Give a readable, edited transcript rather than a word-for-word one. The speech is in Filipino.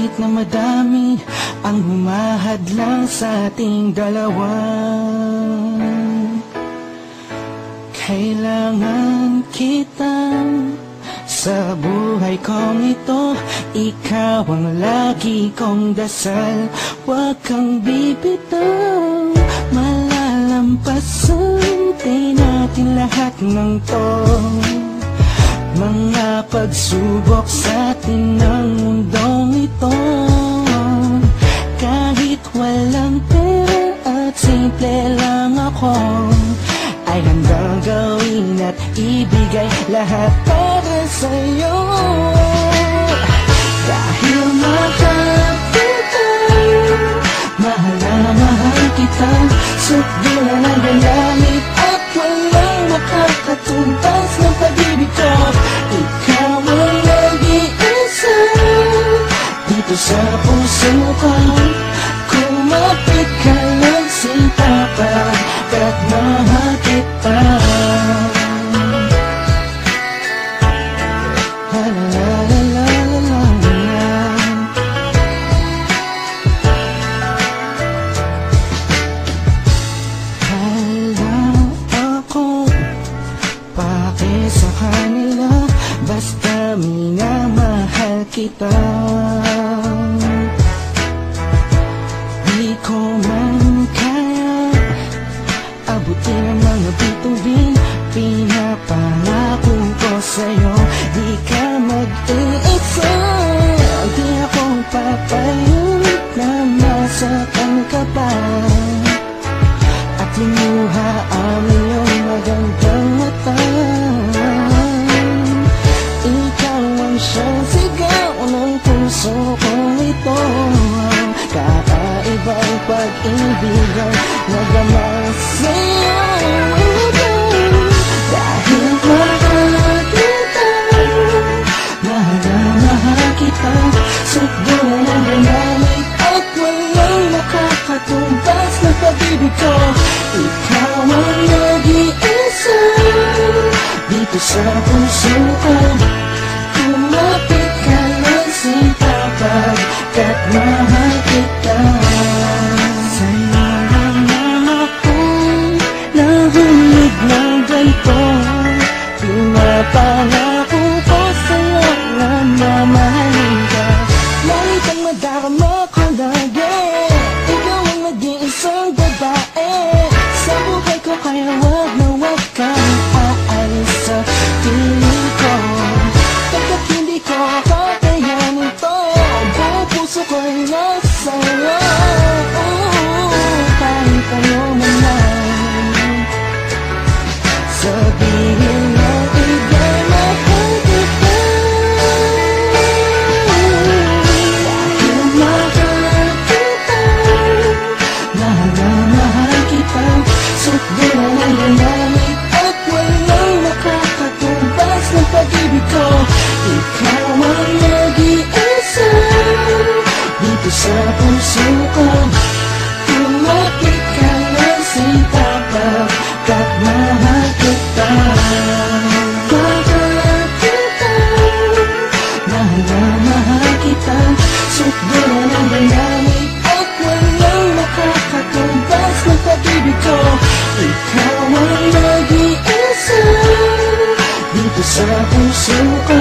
Kahit na madami ang humahadlang sa ating dalawa, kailangan kitang sa buhay kong ito. Ikaw ang lagi kong dasal, huwag kang bibitaw. Malalampasan din natin lahat ng to, mga pagsubok sa atin ng mundong ito. Kahit walang pera at simple lang ako, ay handang gawin at ibigay lahat para sa'yo. Dahil mahal kita, mahal na mahal kita, sukdulan ang galamit at walang makakatumbas ng pag-ibig ko. Ikaw ang nag-iisa dito sa puso ko. Kumapit ka lang, sinta pa, kahit mahal kita. La la la la la la. Hala ako, pake sa kanila, basta minamahal kita. Di ko man kaya abutin ang mga bituin, pinapangako ko sa'yo, di ka mag-iisa. Di ako papayag na masaktan ka pa at limuha ang iyong magandang mata. Ikaw ang siyang sigaw ng puso kong ito, kakaibang pag-ibig ang nagama sa'yo. Dahil mahal kita, mahal na mahal kita, sukdulan ang galamit at walang makakatumbas ng pag-ibig ko. Ikaw ang nag-iisa dito sa puso ko. Kumapit ka lang, sinta, pagkat mahal kita. Sa'yo lang akong nahulog ng ganito, pinapangako ko sa'yo na mamahalin ka. Ngunit ang madarama ko lagi, ikaw ang nag-iisang babae sa buhay ko, kaya wag na wag kang aalis sa piling ko. Pagkat hindi ko kakayanin to, buong puso ko'y nasa'yo. Kahit ano naman sabihin mo, iba'y mahal kita. Dahil mahal kita, mahal na mahal kita, sukdulan ang galamit at walang makakatumbas ng pag-ibig ko. Ikaw ang nag-iisa dito sa puso ko. Kumapit ka lang, sinta, pagkat mahal kita. Mahal kita, mahal na mahal kita, sukdulan ang galamit at walang makakatumbas ng pag-ibig ko. Ikaw ang nag-iisa dito sa puso ko.